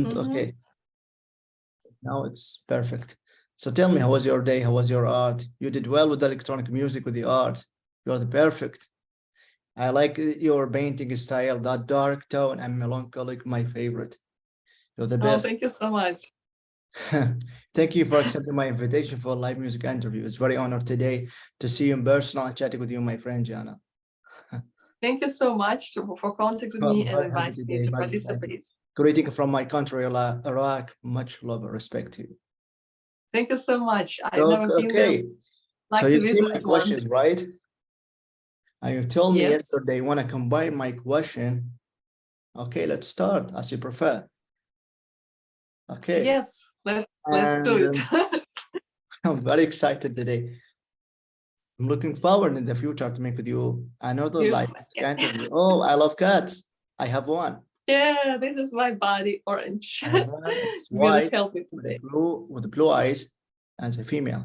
Mm-hmm. Okay, now it's perfect. So tell me, how was your day? How was your art? You did well with the electronic music, with the art. You're the perfect. I like your painting style, that dark tone and melancholic, my favorite. You're the Oh, best. thank you so much. Thank you for accepting my invitation for a live music interview. It's very honored today to see you in person and chatting with you, my friend Jana. Thank you so much for contacting Well, me I'm and very happy inviting me today, to very excited. participate. Greeting from my country, Iraq. Much love and respect to you. Thank you so much. I've never been there. Okay, so Like you to see my visit one. questions, right? And you told me Yes. yesterday you want to combine my question. Okay, let's start as you prefer. Okay, Yes. Let's do and it. I'm very excited today. I'm looking forward in the future to make with you another Here's live interview. Oh, I love cats. I have one. yeah, this is my body orange. I have one. It's It's gonna white help me with today. the blue eyes, and it's a female.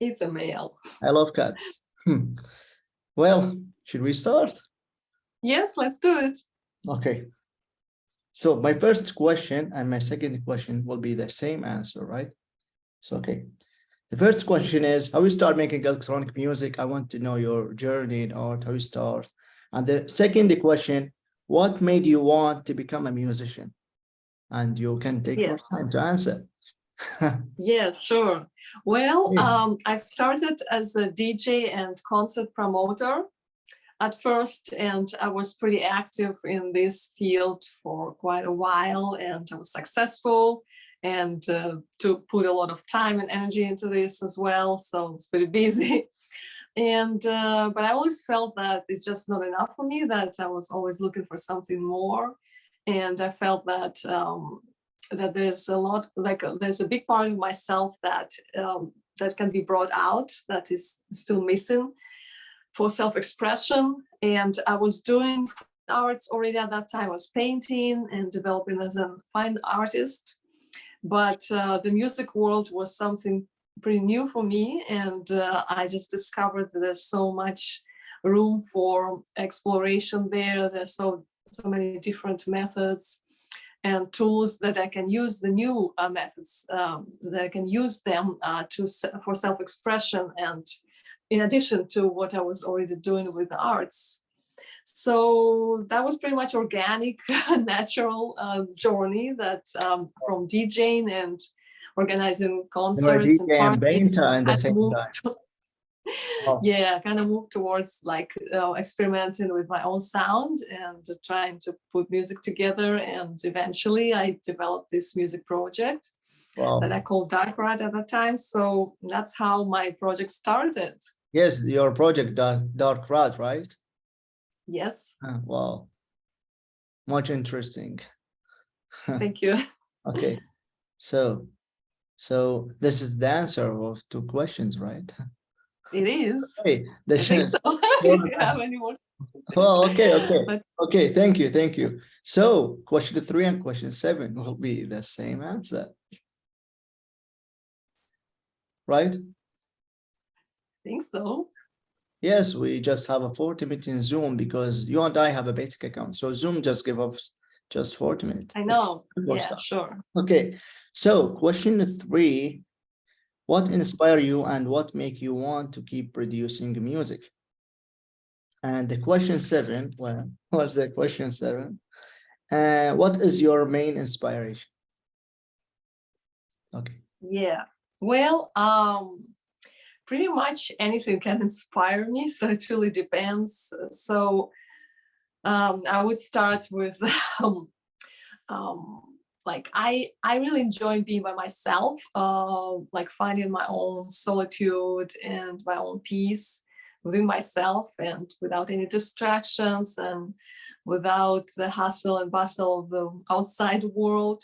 It's a male. I love cats. Well, should we start? Yes, let's do it. Okay. So my first question and my second question will be the same answer, right? So, okay. The first question is, how you start making electronic music? I want to know your journey in art, how you start. And the second question, what made you want to become a musician? And you can take your Yes. time to answer. Yeah, sure. Well, Yeah. I've started as a DJ and concert promoter at first, and I was pretty active in this field for quite a while, and I was successful and to put a lot of time and energy into this as well. So it's pretty busy. And but I always felt that it's just not enough for me, that I was always looking for something more. And I felt that that there's a lot, like there's a big part of myself that that can be brought out, that is still missing for self-expression. And I was doing arts already at that time. I was painting and developing as a fine artist, but the music world was something pretty new for me, and I just discovered that there's so much room for exploration there. There's so many different methods and tools that I can use, the new methods that I can use them for self-expression, and in addition to what I was already doing with the arts. So that was pretty much organic, natural journey that from DJing and organizing You know, concerts and DJ and parties, painter at the kind of same moved time. to, Oh, yeah, kind of moved towards like experimenting with my own sound and trying to put music together. And eventually I developed this music project that wow. I called Dark Ride at that time. So that's how my project started. Yes, your project, Dark Rat, right? Yes, Wow, much interesting. thank you. Okay, so this is the answer of two questions, right? It is. Hey, I think so. sure. If you have any more, Well, okay. but Okay, thank you. So question 3 and question 7 will be the same answer, right? I think so. Yes, we just have a 40-minute in Zoom because you and I have a basic account. So Zoom just give us just 40 minutes. I know. Before Yeah, start. sure. Okay, so question 3, what inspire you and what make you want to keep producing music? And the question 7, well, what's the question 7? What is your main inspiration? Okay. Yeah. Well, pretty much anything can inspire me. So it really depends. So I would start with um, like I really enjoy being by myself, like finding my own solitude and my own peace within myself, and without any distractions and without the hustle and bustle of the outside world.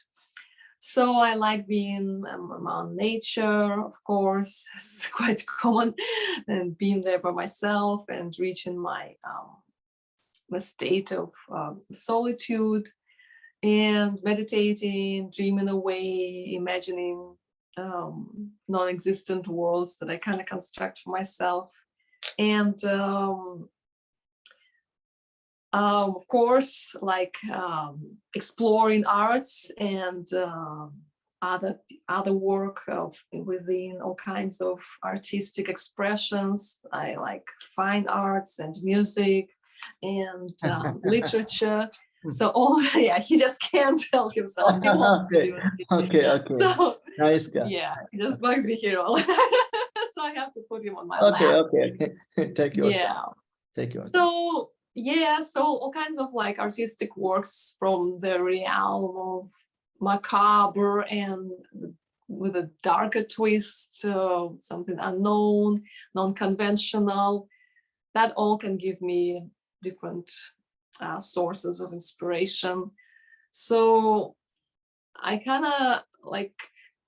So I like being around nature, of course, it's quite common, and being there by myself and reaching my the state of solitude, and meditating, dreaming away, imagining non-existent worlds that I kind of construct for myself. And Of course, like exploring arts and other work within all kinds of artistic expressions. I like fine arts and music and literature. So yeah, he just can't help himself. He loves to Okay, do it. okay. So Nice guy. yeah, he just bugs me here all. So I have to put him on my Okay, lap. okay. Take your time. Yeah. Take your time. So yeah, so all kinds of like artistic works from the realm of macabre and with a darker twist, something unknown, non-conventional. That all can give me different sources of inspiration. So I kind of like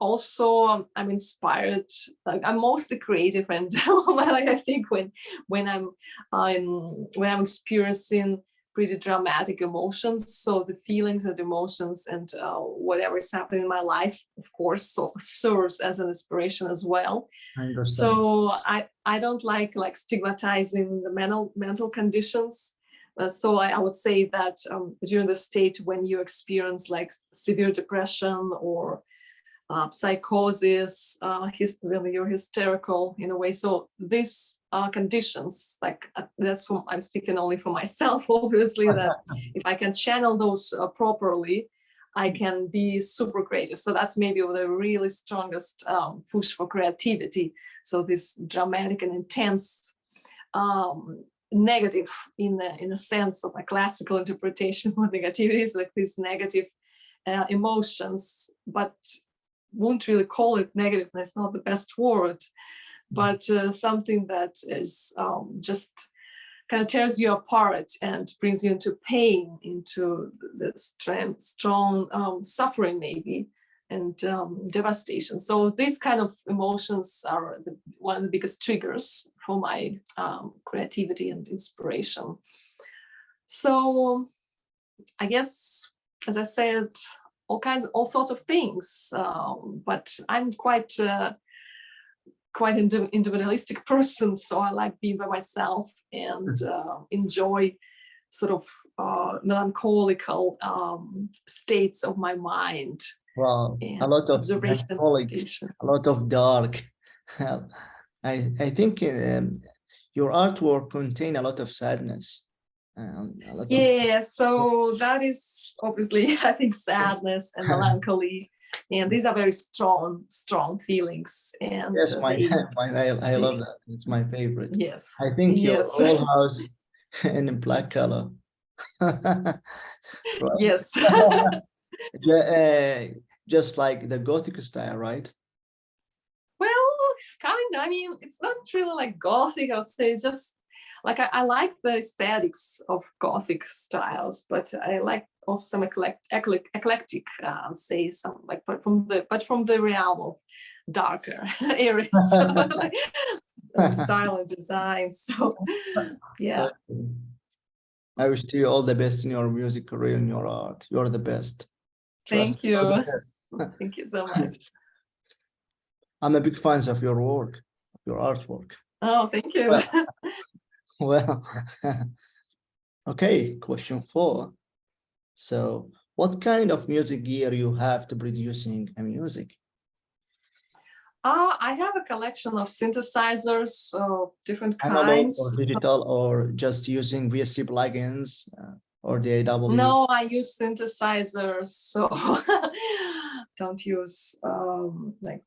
also I'm inspired. Like I'm mostly creative, and like I think when I'm experiencing pretty dramatic emotions, so the feelings and emotions and whatever is happening in my life, of course, so serves as an inspiration as well. I understand. So I don't like stigmatizing the mental conditions. So I would say that during the state when you experience like severe depression or psychosis, when you're hysterical in a way. So these conditions, like I'm speaking only for myself, obviously, that if I can channel those properly, I can be super creative. So that's maybe the really strongest push for creativity. So this dramatic and intense negative in a sense of a classical interpretation of negativity is like these negative emotions, but won't really call it negative. That's not the best word, but something that is just kind of tears you apart and brings you into pain, into the strong suffering maybe, and devastation. So these kind of emotions are one of the biggest triggers for my creativity and inspiration. So I guess, as I said, all sorts of things, but I'm quite individualistic person, so I like being by myself and enjoy sort of melancholical states of my mind. Wow, a lot of melancholic, a lot of dark. I think your artwork contain a lot of sadness. Yeah, so that is obviously, I think, sadness and melancholy, and these are very strong feelings. And yes, I love that. It's my favorite. Yes, I think your yes. whole house in a black color. Yes. Just like the Gothic style, right? Well, kind of. I mean, it's not really like Gothic. I would say it's just like I like the aesthetics of Gothic styles, but I like also some eclectic, say some like, but from the realm of darker areas of style and design. So yeah. I wish you all the best in your music career and your art. You're the best. Thank you. Thank you so much. I'm a big fan of your work, your artwork. Oh, thank you. Well, okay, question 4. So what kind of music gear you have to producing a music? I have a collection of synthesizers of different Analog kinds. or digital, or just using VST plugins or the AW? No, I use synthesizers, so don't use like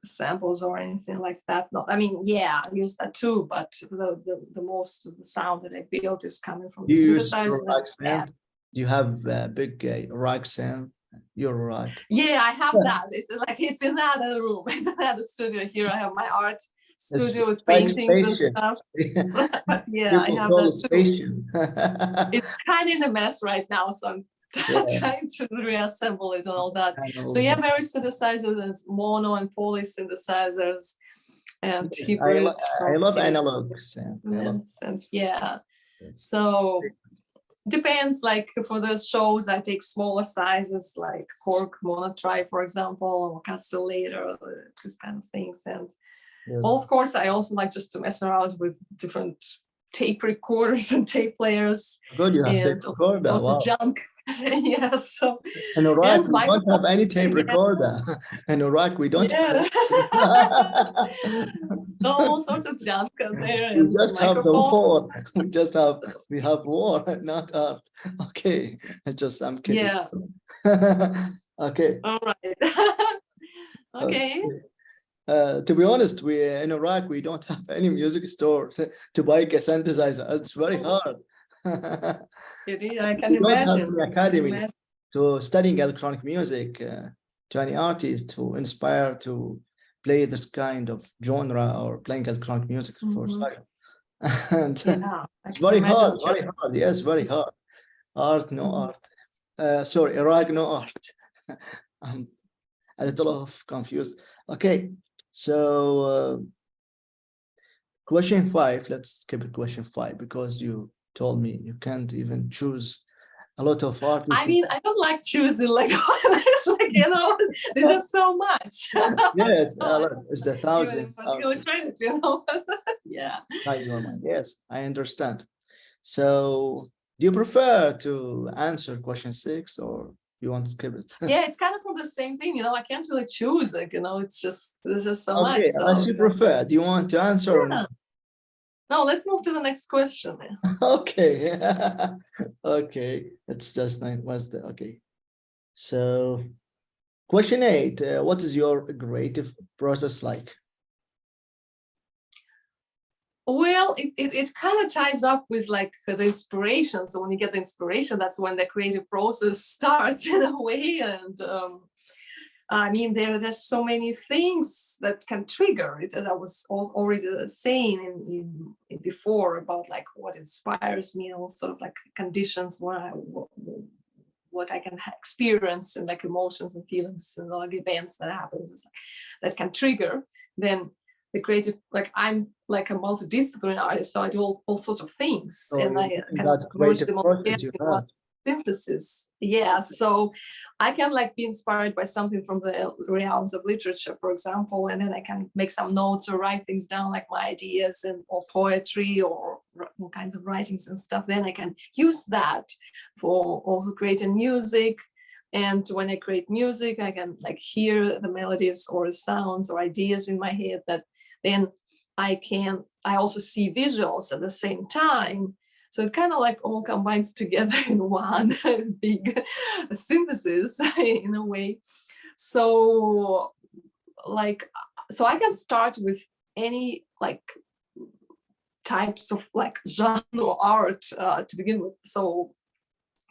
samples or anything like that. No, I mean, yeah, I use that too, but the most of the sound that I build is coming from the synthesizers. Do you have a big rack sound? Your rack? Yeah, I have that. It's in another room. It's another studio here. I have my art studio with paintings and stuff. But yeah, I have that too. It's kind of in a mess right now, so I'm trying to reassemble it and all that. So yeah, very synthesizers, and mono and poly synthesizers, and hybrids. I love analog sounds. And yeah, so depends. Like for the shows, I take smaller sizes, like Korg Monotribe, for example, or Castellator, these kind of things. And well, of course, I also like just to mess around with different tape recorders and tape players Good, you have tape and recorder. all the Wow. junk. Yeah, so In Iraq, and we don't have any microphones. tape Yeah, recorder. In Iraq, we don't have yeah. any. All sorts of junk out there We and just have the microphones. war. We have war, not art. Okay, I'm kidding. Yeah. Okay. All right. Okay. Okay. To be honest, we in Iraq, we don't have any music store to buy a synthesizer. It's very hard. It is, I can We don't have imagine. any I can academies imagine. to studying electronic music to any artist to inspire to play this kind of genre or playing electronic music for Mhm. fun. And Yeah, I it's can very imagine. hard, very hard. Yes, very hard. Art, no Mhm. art. Sorry, Iraq, no art. I'm a little of confused. Okay, so question 5. Let's skip it question 5 because you told me you can't even choose a lot of I artists. mean, I don't like choosing like, it's like, there's just so much. Yes, So I it's the don't even thousands particularly artists try it, Yeah. in your mind. Yes, I understand. So, do you prefer to answer question 6 or you want to skip it? Yeah, it's kind of from the same thing, I can't really choose, like, it's just, there's just so much. Okay, So, unless you prefer, do you want to answer or yeah. not? No, let's move to the next question. Okay, okay, it's just Wednesday. Okay, so question 8, what is your creative process like? Well, it kind of ties up with like the inspiration. So when you get the inspiration, that's when the creative process starts in a way. And I mean, there's so many things that can trigger it, as I was already saying in before about like what inspires me, and all sort of like conditions where what I can experience and like emotions and feelings and like events that happen that can trigger. Then the creative, like I'm like a multidisciplinary artist, so I do all sorts of things, So and you I kind of that merge creative them all process together you in one have. synthesis. Yeah, so I can like be inspired by something from the realms of literature, for example, and then I can make some notes or write things down, like my ideas and or poetry or all kinds of writings and stuff. Then I can use that for also creating music. And when I create music, I can like hear the melodies or sounds or ideas in my head that then I also see visuals at the same time. So it kind of like all combines together in one big synthesis in a way. So like, so I can start with any like types of like genre art to begin with. So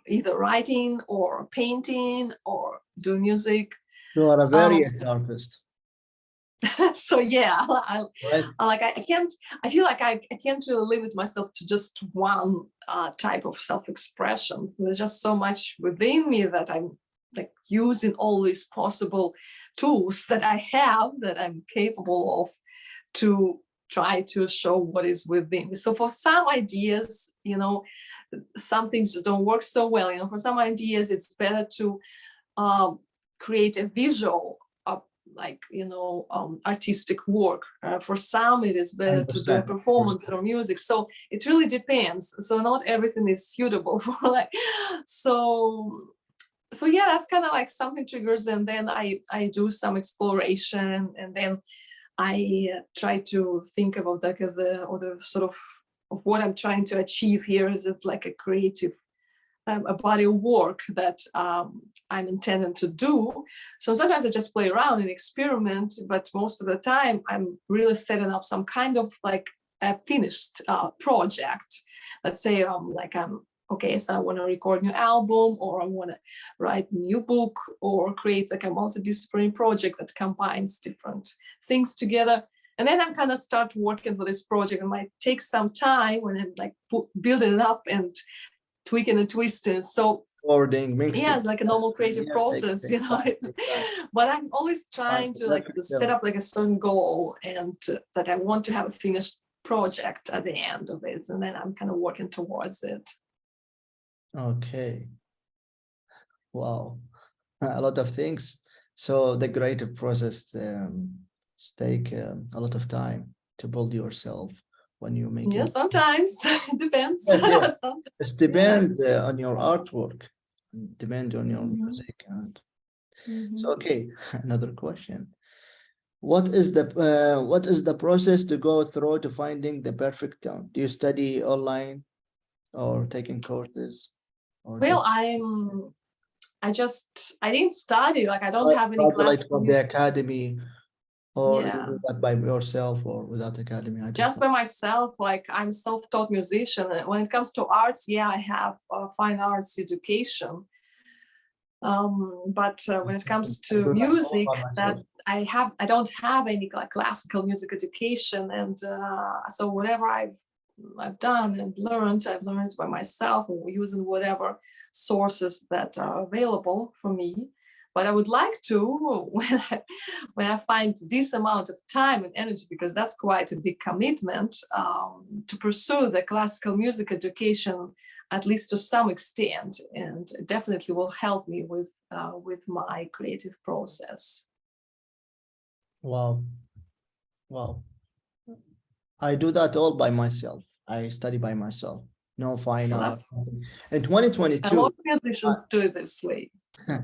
either writing or painting or do music. You are a various artist, So yeah, right? I feel like I can't really limit myself to just one type of self-expression. There's just so much within me that I'm like using all these possible tools that I have, that I'm capable of, to try to show what is within me. So for some ideas, some things just don't work so well. For some ideas, it's better to create a visual artistic work. For some, it is better to do a 100%. performance or music. So it really depends. So not everything is suitable for like, so yeah, that's kind of like something triggers, and then I do some exploration, and then I try to think about like the sort of what I'm trying to achieve here is it like a creative a body of work that I'm intending to do. So sometimes I just play around and experiment, but most of the time I'm really setting up some kind of like a finished project. Let's say okay, so I want to record a new album, or I want to write a new book, or create like a multidisciplinary project that combines different things together. And then I'm kind of start working for this project. It might take some time when I'm like building it up and tweaking and twisting. So Recording, mixing. yeah, it's like a normal creative process, Exactly. But I'm always trying to like Exactly. set up like a certain goal, and that I want to have a finished project at the end of it, and then I'm kind of working towards it. Okay. Wow. A lot of things. So the creative process take a lot of time to build yourself when you're Yeah, making? sometimes it depends. Yes, yes. Sometimes, It yeah. depends on your artwork, depend on your Mhm, music. And so, mhm. okay, another question. What is the process to go through to finding the perfect tone? Do you study online or taking courses or Well, just I didn't study, like I don't have any graduate classical from the music. academy, or you Yeah, do that by yourself or without academy? I just just by myself, like I'm self-taught musician. And when it comes to arts, yeah, I have fine arts education. But when it comes I to do that all music, by that myself. I don't have any like classical music education, and so whatever I've done and learned, I've learned by myself or using whatever sources that are available for me. But I would like to when I find this amount of time and energy, because that's quite a big commitment, to pursue the classical music education at least to some extent, and it definitely will help me with my creative process. Wow, wow. I do that all by myself. I study by myself. No fine Well, art. that's In a lot 2022, of musicians do it this way. So,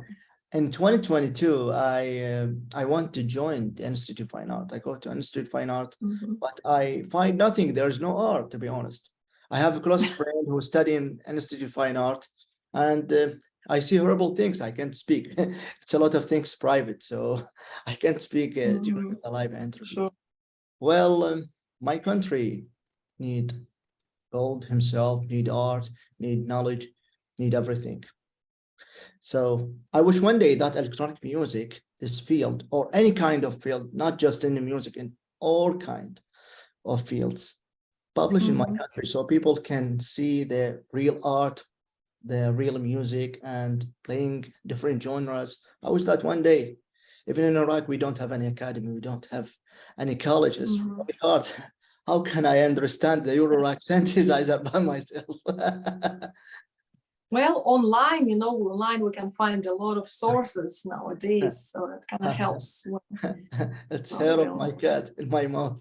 in 2022, I want to join the Institute of Fine Art. I go to Institute of Fine Art, mhm. but I find nothing. There's no art, to be honest. I have a close friend who study in Institute of Fine Art, and I see horrible things. I can't speak. It's a lot of things private, so I can't speak during Mhm. the live interview. Sure. Well, my country need gold himself, need art, need knowledge, need everything. So I wish one day that electronic music, this field, or any kind of field, not just in the music, in all kind of fields, published in my Mhm. country, so people can see the real art, the real music, and playing different genres. I wish that one day, even in Iraq, we don't have any academy, we don't have any colleges. Mhm. Very hard. How can I understand the Euro accent is either by myself? Well, online, online we can find a lot of sources nowadays, so that kind of helps. It's Oh, hair of my well. cat in my mouth.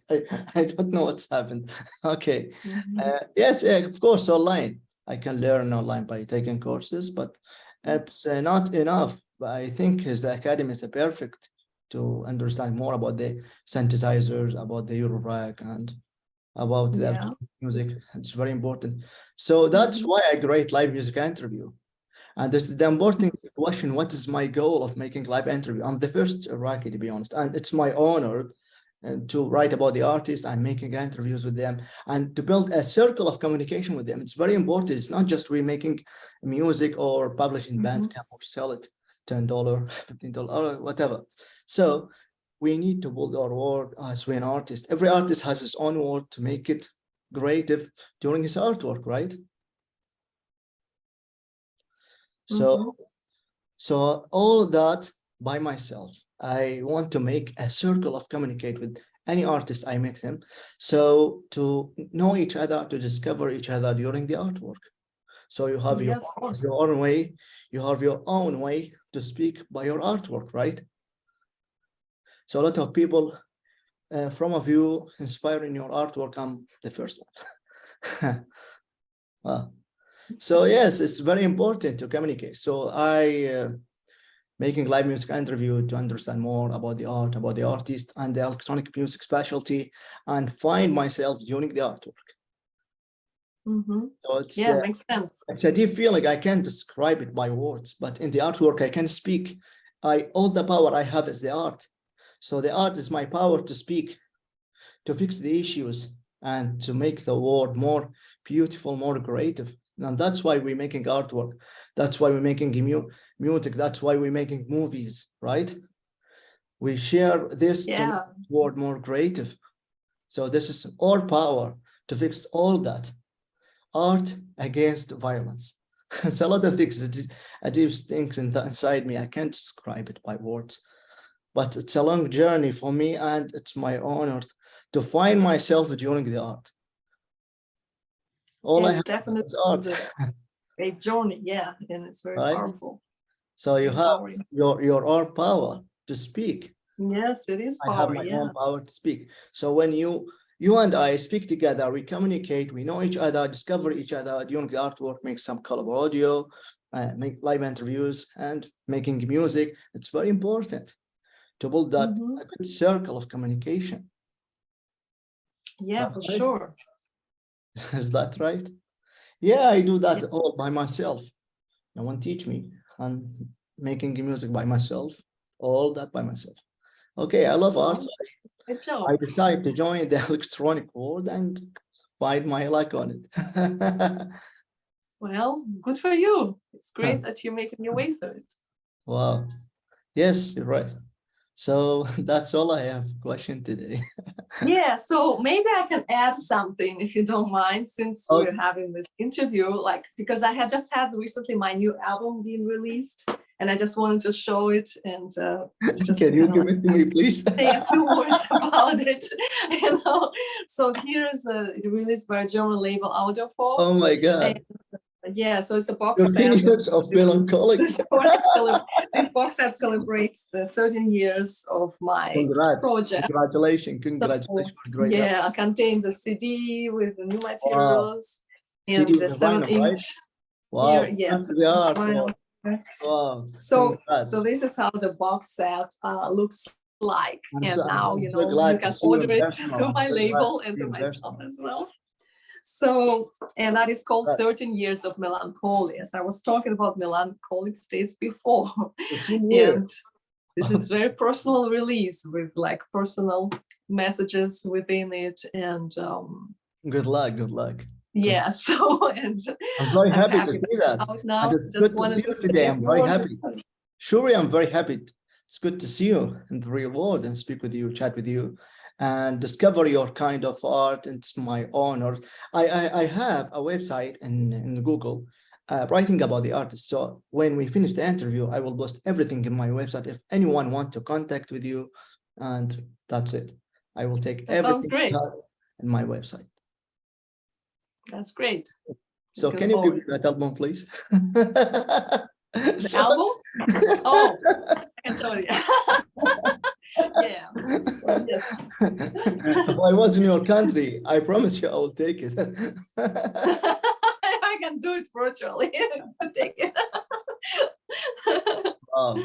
I don't know what's happened. Okay. Mhm. Yes, of course, online. I can learn online by taking courses, but it's not enough. But I think the academy is the perfect to understand more about the synthesizers, about the Eurorack, and about the Yeah. music. It's very important. So that's Mhm. why I create live music interview. And this is the important question. What is my goal of making live interview? I'm the first Iraqi, to be honest, and it's my honor to write about the artist and making interviews with them and to build a circle of communication with them. It's very important. It's not just we making music or publishing Mhm. Bandcamp or sell it $10, $15, or whatever. So we need to build our world as we an artist. Every artist has his own world to make it creative during his artwork, right? Mhm. So So all that by myself. I want to make a circle of communicate with any artist I met him. So to know each other, to discover each other during the artwork. So you have Yeah, of course. your own way, you have your own way to speak by your artwork, right? So a lot of people from of you inspiring your artwork, I'm the first one. Well, so yes, it's very important to communicate. So I making live music interview to understand more about the art, about the artist and the electronic music specialty, and find myself during the artwork. Mhm. So Yeah, makes sense. it's a deep feeling. I can't describe it by words, but in the artwork I can speak. All the power I have is the art. So the art is my power to speak, to fix the issues, and to make the world more beautiful, more creative. And that's why we're making artwork. That's why we're making music. That's why we're making movies, right? We share this to make Yeah. the world more creative. So this is our power to fix all that. Art against violence. It's a lot of things. It is a deep things inside me. I can't describe it by words, but it's a long journey for me, and it's my honor to find myself during the art. All Yeah, I it's have definitely is art, a great journey. Yeah, and it's very right? powerful, So you very have empowering. your own power to speak. Yes, it is I have power. my Yeah. own power to speak. So when you you and I speak together, we communicate, we know each other, discover each other during the artwork, make some color audio, make live interviews, and making music. It's very important to build that Mhm. a good circle of communication. Yeah, for Right? sure. Is that right? Yeah, I do that all by myself. No one teach me. I'm making music by myself, all that by myself. Okay, I love art. Well, good job. I decided to join the electronic world and find my luck on it. Well, good for you. It's great that you're making your way through it. Wow. Yes, you're right. So that's all I have question today. Yeah, so maybe I can add something if you don't mind, since Oh, we're having this interview, like because I had just had recently my new album being released, and I just wanted to show it and just to can you kind of give like it to me, please? say a few words about it, you know. So here's a released by a German label, Audiophone. Oh my God. Yeah, so it's a box 13 set. years of melancholic. This box set celebrates the 13 years of my Congrats. project. Congratulations. So, Congratulations. Great. yeah, it contains a CD with the new Wow. materials CD and a with the vinyl, right? 7-inch here. Wow. Yes, That's the art. vinyl. Wow. So Congrats. this is how the box set looks like. And now, I'm you so know, you glad to can see you order in it personal. through I'm my so glad to label and see you through in myself personal. as well. So, and that is called Right. 13 Years of Melancholy. As I was talking about melancholic states before. 15 And years. this is very personal release with like personal messages within it. And Good luck. Good luck. yeah, so and I'm very I'm happy to happy see that that. it's out And now. it's Just good to see wanted to you say today. a I'm few very words. happy. Surely, I'm very happy. It's good to see you in the real world and speak with you, chat with you, and discover your kind of art. It's my honor. I have a website in Google writing about the artist. So when we finish the interview, I will post everything in my website. If anyone wants to contact with you, and that's it. I will take That sounds everything great. in my website. That's great. So Looking can you forward. repeat that album, please? The album? Oh, I can show you. Yeah. So, yes. If I was in your country, I promise you I will take it. I can do it virtually. Take it. Wow.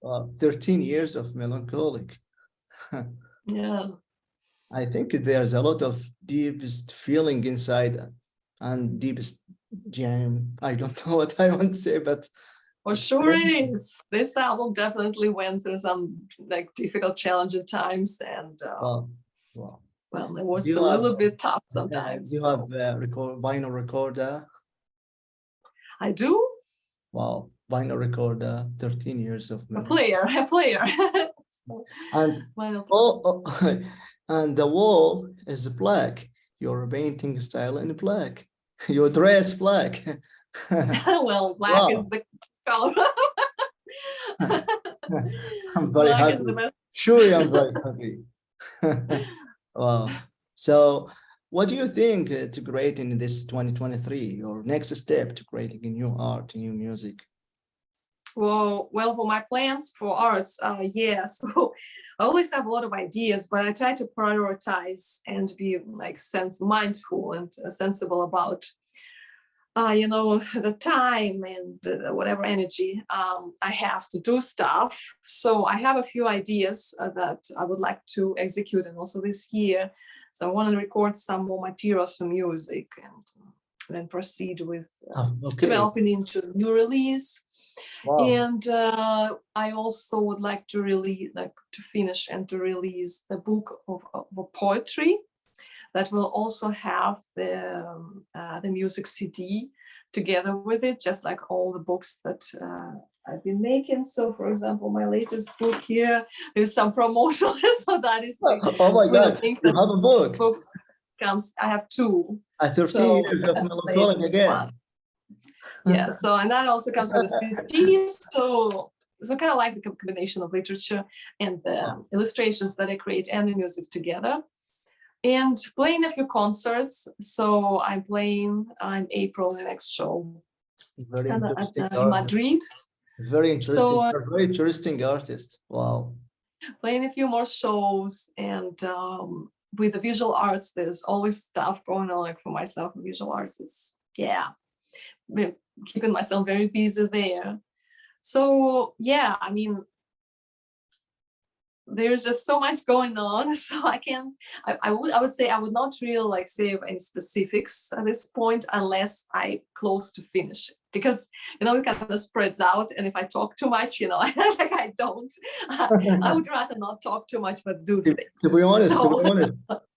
Wow. 13 years of melancholic. Yeah. I think there's a lot of deepest feeling inside and deepest jam. I don't know what I want to say, but For it's sure it crazy. is. This album definitely went through some like difficult, challenging times, and Wow. Wow. well, it Do was you a have little bit tough do sometimes. you have So vinyl recorder? I do Wow, vinyl recorder, 13 years of a melancholy. player, a player. So, And well, and the wall is black. Your painting style in black. Your dress black. well, black is Wow. the color. I'm very Black is happy. the best. Surely I'm very happy. Wow. So what do you think to create in this 2023, your next step to creating a new art, new music? Well, for my plans for arts, yeah. So I always have a lot of ideas, but I try to prioritize and be like mindful and sensible about you know, the time and whatever energy I have to do stuff. So I have a few ideas that I would like to execute, and also this year. So I want to record some more materials for music and then proceed with Oh, okay. developing into new release. Wow. And I also would like to finish and to release the book of poetry that will also have the music CD together with it, just like all the books that I've been making. So, for example, my latest book here, there's some promotion. So that is the Oh my sweet God, things you that have a this book. book comes. I have two. 13 So years of that's the melancholic latest again. one. Yeah. So and that also comes with a CD. So kind of like the combination of literature and the illustrations that I create and the music together. And playing a few concerts. So I'm playing in April the next show Very interesting in artist. Madrid. Very interesting. So You're a very interesting artist. Wow. playing a few more shows and with the visual arts, there's always stuff going on. Like for myself, visual arts, it's keeping myself very busy there. So yeah, I mean, there's just so much going on. So I would say I would not really like say any specifics at this point unless I close to finish it. Because it kind of spreads out, and if I talk too much, like I don't. I would rather not talk too much, but do things. To be honest,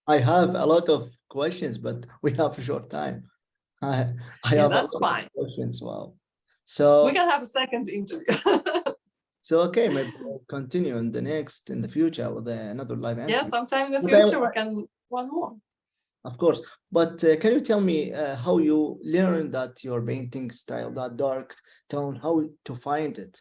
I have a lot of questions, but we have a short time. I have that's a lot fine. of questions. Wow. So we can have a second interview. So okay, maybe we'll continue in the future with another live interview. Yeah, sometime in the future we can one more. Of course, but can you tell me how you learned that your painting style, that dark tone, how to find it?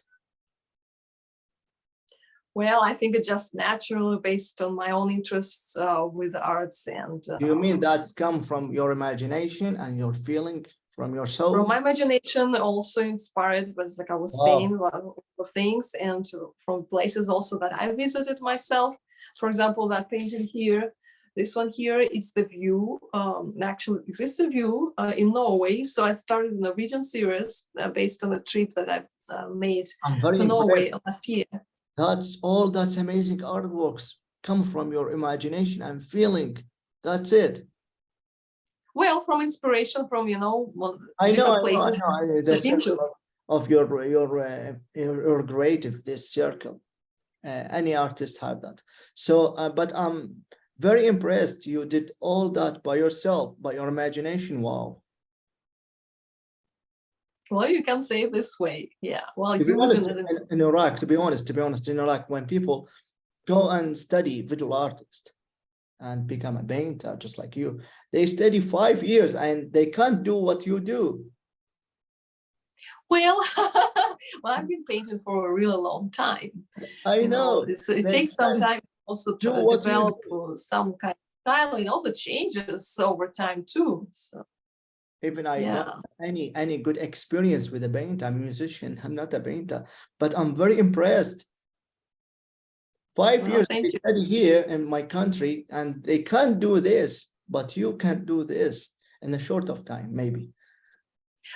Well, I think it's just natural based on my own interests with arts. And do you mean that's come from your imagination and your feeling from your soul? From my imagination, also inspired, but like I was saying, a lot of things, and from places also that I visited myself. For example, that painting here, this one here, it's the view, actually existing view in Norway. So I started the Norwegian series based on a trip that I've made to Norway last year. That's amazing artworks come from your imagination and feeling. That's it. Well, from inspiration from different places. The circle of your creative, this circle. Any artist have that. So, but I'm very impressed. You did all that by yourself, by your imagination. Wow. Well, you can say it this way. Yeah. Well, in Iraq, to be honest, in Iraq, when people go and study visual artist and become a painter, just like you, they study 5 years and they can't do what you do. Well, I've been painting for a really long time. I know. It takes some time also to develop some kind of style. It also changes over time too. So even I don't have any good experience with a painter. I'm a musician. I'm not a painter, but I'm very impressed. 5 years they study here in my country and they can't do this, but you can do this in a short of time, maybe.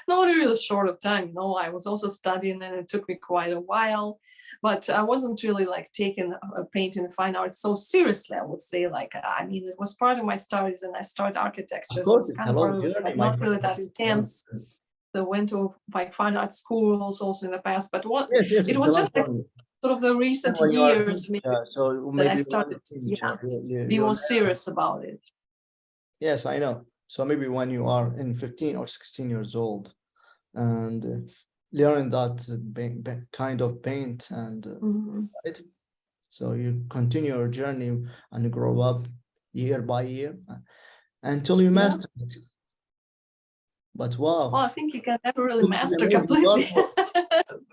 Not really short of time. No, I was also studying and it took me quite a while, but I wasn't really like taking painting and fine art so seriously, I would say. Like, I mean, it was part of my studies and I started architecture. So it's kind of part of it, like, not really that intense. So I went to like fine art schools also in the past, but it was just like sort of the recent years that I started be more serious about it. Yes, I know. So maybe when you are in 15 or 16 years old and learn that kind of paint and right? So you continue your journey and you grow up year by year until you master it. But wow. Well, I think you can never really master completely.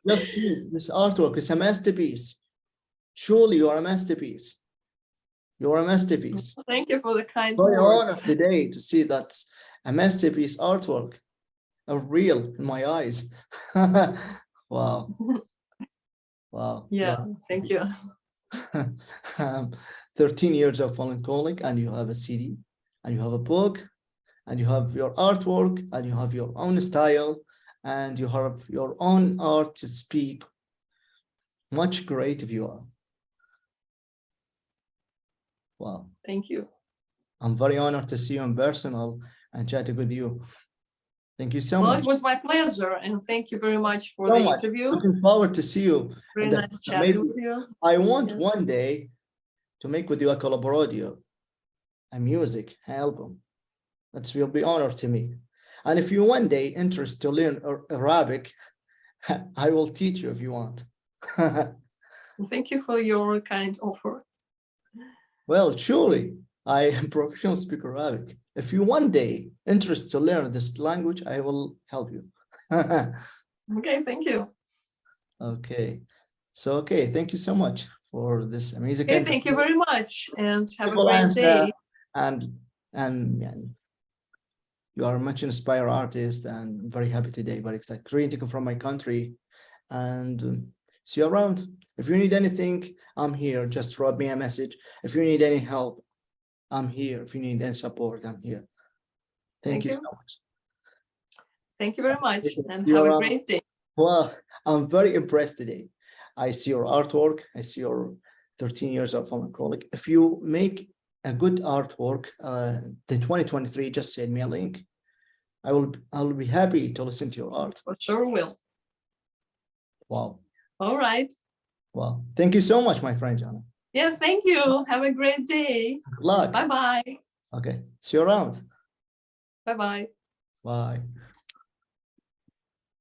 Just see this artwork is a masterpiece. Surely you are a masterpiece. You're a masterpiece. Thank you for the kind words. Very honored today to see that a masterpiece artwork, real in my eyes. Wow. Wow. Yeah, thank you. 13 years of Fallen Calling, and you have a CD, and you have a book, and you have your artwork, and you have your own style, and you have your own art to speak. Much creative you are. Wow. Thank you. I'm very honored to see you in personal and chatting with you. Thank you so much. Well, it was my pleasure, and thank you very much for the interview. Looking forward to see you. Very nice chatting with you. I want one day to make with you a collaboration, a music album. That will be honor to me. And if you one day interested to learn Arabic, I will teach you if you want. Thank you for your kind offer. Well, surely I am professional speaker Arabic. If you one day interested to learn this language, I will help you. Okay, thank you. Okay. So, okay, thank you so much for this amazing. Okay, thank you very much and have a great day. And you are a much inspired artist and very happy today, very excited. Greeting from my country and see you around. If you need anything, I'm here. Just drop me a message. If you need any help, I'm here. If you need any support, I'm here. Thank you so much. Thank you very much, and have You're, a great day. Well, I'm very impressed today. I see your artwork. I see your 13 years of film acrylic. If you make a good artwork, the 2023, just send me a link. I'll be happy to listen to your art. For sure will. Wow. All right. Well, thank you so much, my friend Jana. Yeah, thank you. Have a great day. Good luck. Bye-bye. Okay. See you around. Bye-bye. Bye.